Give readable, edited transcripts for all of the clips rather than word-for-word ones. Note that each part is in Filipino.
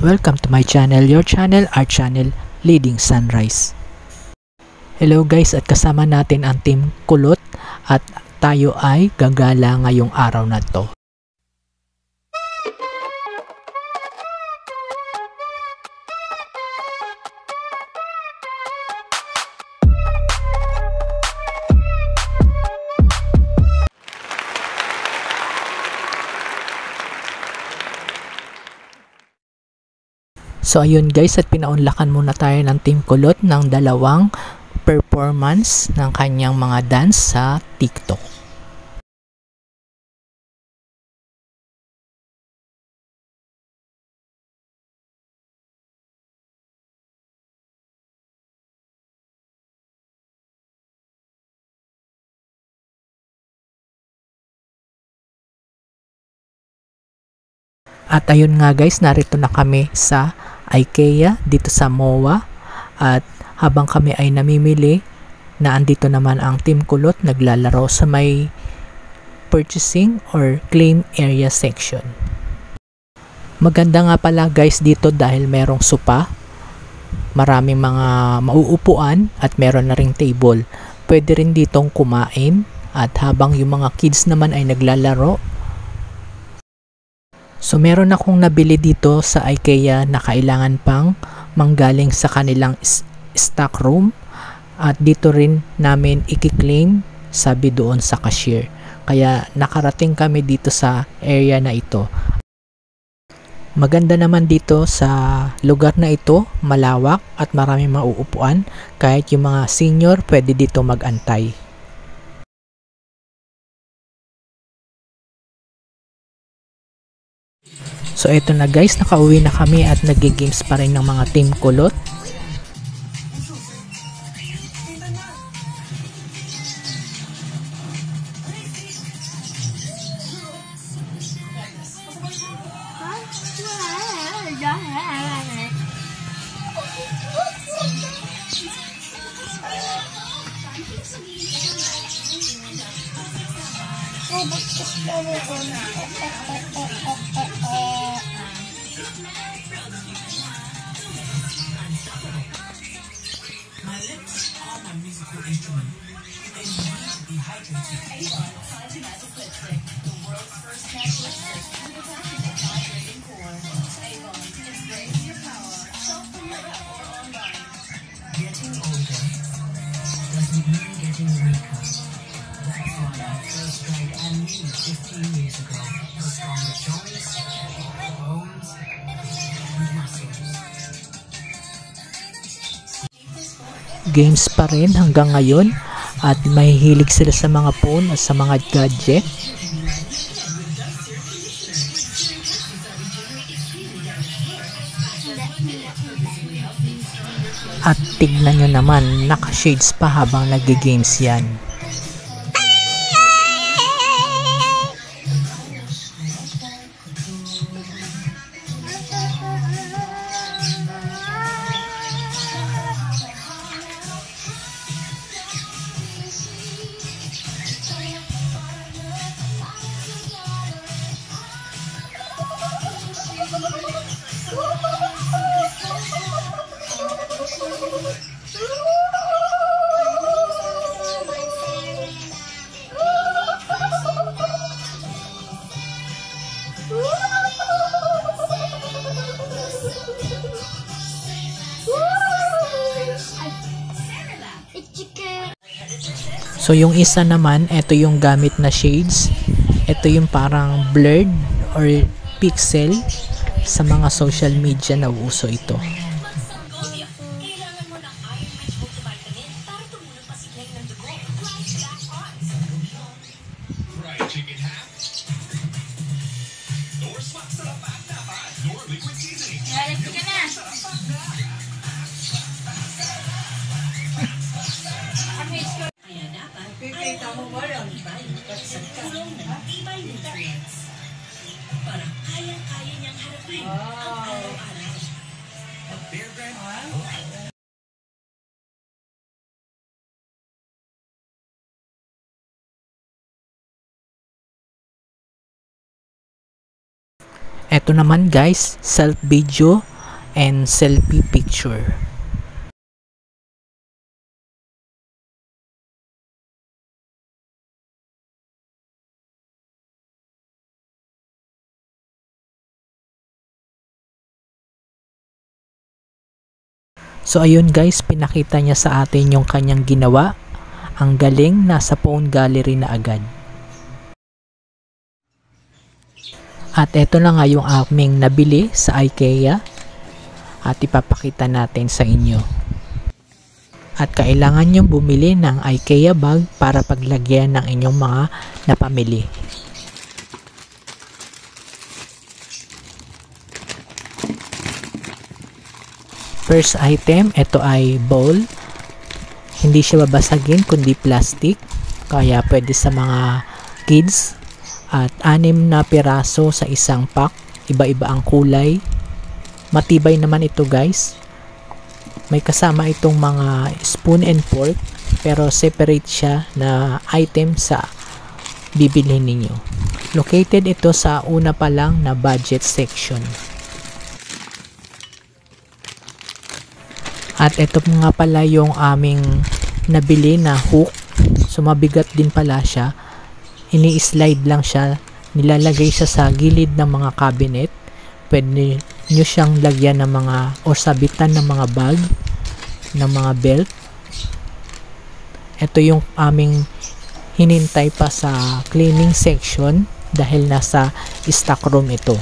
Welcome to my channel, your channel, our channel, Leading Sunrise. Hello guys, at kasama natin ang Team Kulot at tayo ay gagala ngayong araw na to. So ayun guys, at pinaunlakan muna tayo ng Team Kulot ng dalawang performance ng kanyang mga dance sa TikTok. At ayun nga guys, narito na kami sa IKEA dito sa MOA, at habang kami ay namimili, na andito naman ang Team Kulot naglalaro sa may purchasing or claim area section. Maganda nga pala guys dito dahil merong sopa, maraming mga mauupuan at meron na ring table. Pwede rin ditong kumain, at habang yung mga kids naman ay naglalaro. So meron akong nabili dito sa IKEA na kailangan pang manggaling sa kanilang stock room, at dito rin namin i-claim, sabi doon sa cashier. Kaya nakarating kami dito sa area na ito. Maganda naman dito sa lugar na ito, malawak at maraming mauupuan, kahit yung mga senior pwede dito mag-antay. So eto na guys, nakauwi na kami at nag-games pa rin ng mga Team Kulot. Getting older doesn't mean getting weaker. That's why I first tried Annie 15 years ago for stronger joints, bones, and muscles. Games pa rin hanggang ngayon, at may hilig sila sa mga phone at sa mga gadget. At tignan nyo naman, naka-shades pa habang nag-games yan. So yung isa naman, ito yung gamit na shades. Ito yung parang blurred or pixel. Sa mga social media na uso ito. Para kaya-kaya niyang harapin ang araw-araw. Eto naman guys, self video and selfie picture. So ayun guys, pinakita niya sa atin yung kanyang ginawa. Ang galing, nasa phone gallery na agad. At eto na nga yung aming nabili sa IKEA at ipapakita natin sa inyo. At kailangan nyo bumili ng IKEA bag para paglagyan ng inyong mga napamili. First item, ito ay bowl. Hindi siya babasagin kundi plastic. Kaya pwede sa mga kids. At 6 na piraso sa isang pack. Iba-iba ang kulay. Matibay naman ito guys. May kasama itong mga spoon and fork. Pero separate siya na item sa bibilhin ninyo. Located ito sa una pa lang na budget section. At ito nga pala yung aming nabili na hook. So mabigat din pala siya. Ini-slide lang siya. Nilalagay siya sa gilid ng mga cabinet. Pwede nyo siyang lagyan ng mga o sabitan ng mga bag, ng mga belt. Ito yung aming hinintay pa sa cleaning section dahil nasa stock room ito.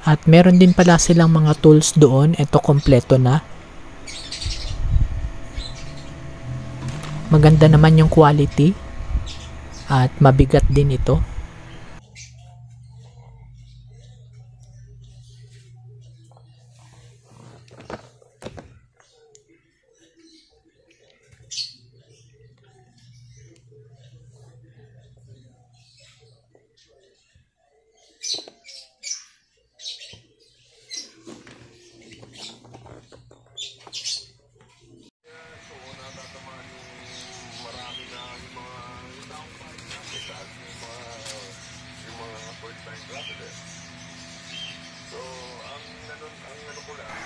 At meron din pala silang mga tools doon. Ito kompleto na. Maganda naman yung quality. At mabigat din ito.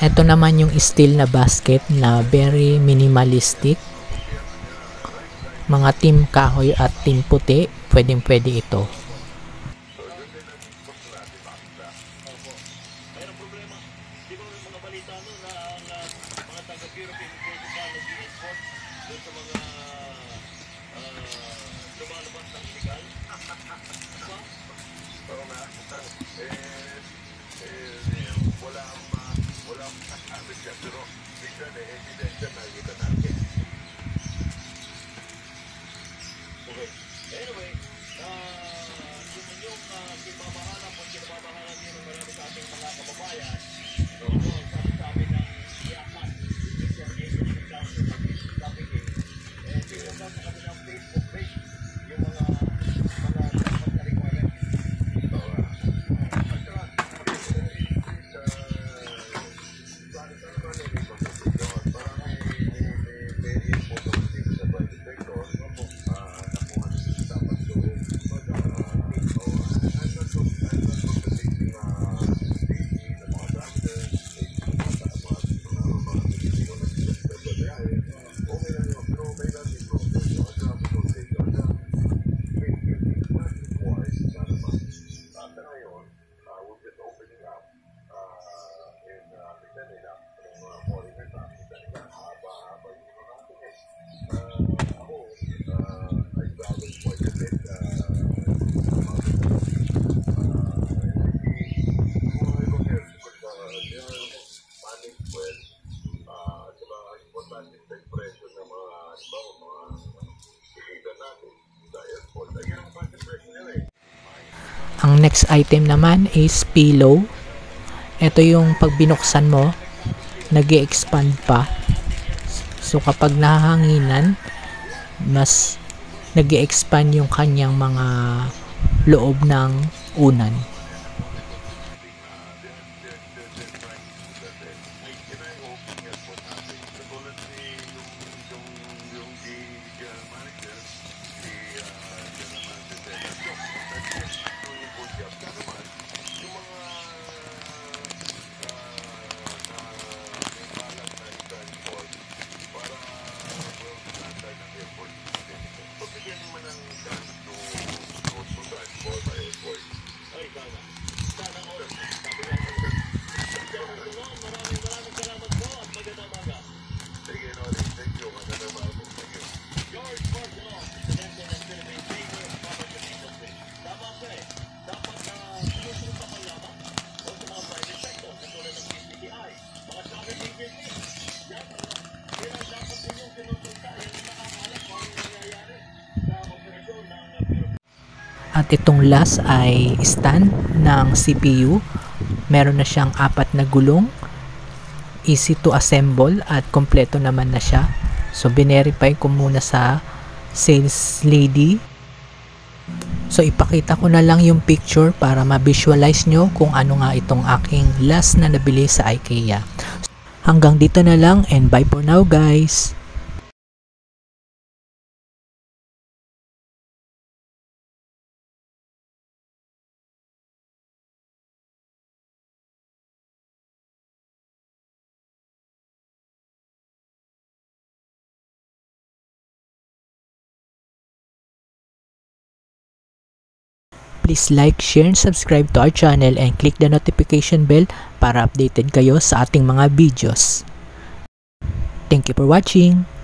Ito naman yung steel na basket na very minimalistic. Mga team kahoy at team puti, pwedeng-pwede ito. Ang next item naman is pillow. Ito yung pag binuksan mo, nag-e-expand pa. So kapag nahanginan, mas nag-e-expand yung kanyang mga loob ng unan. At itong last ay stand ng CPU. Meron na siyang 4 na gulong, easy to assemble at kompleto naman na siya. So binerify ko muna sa sales lady. So ipakita ko na lang yung picture para ma-visualize nyo kung ano nga itong aking last na nabili sa IKEA. Hanggang dito na lang and bye for now guys! Please like, share, and subscribe to our channel and click the notification bell para updated kayo sa ating mga videos. Thank you for watching!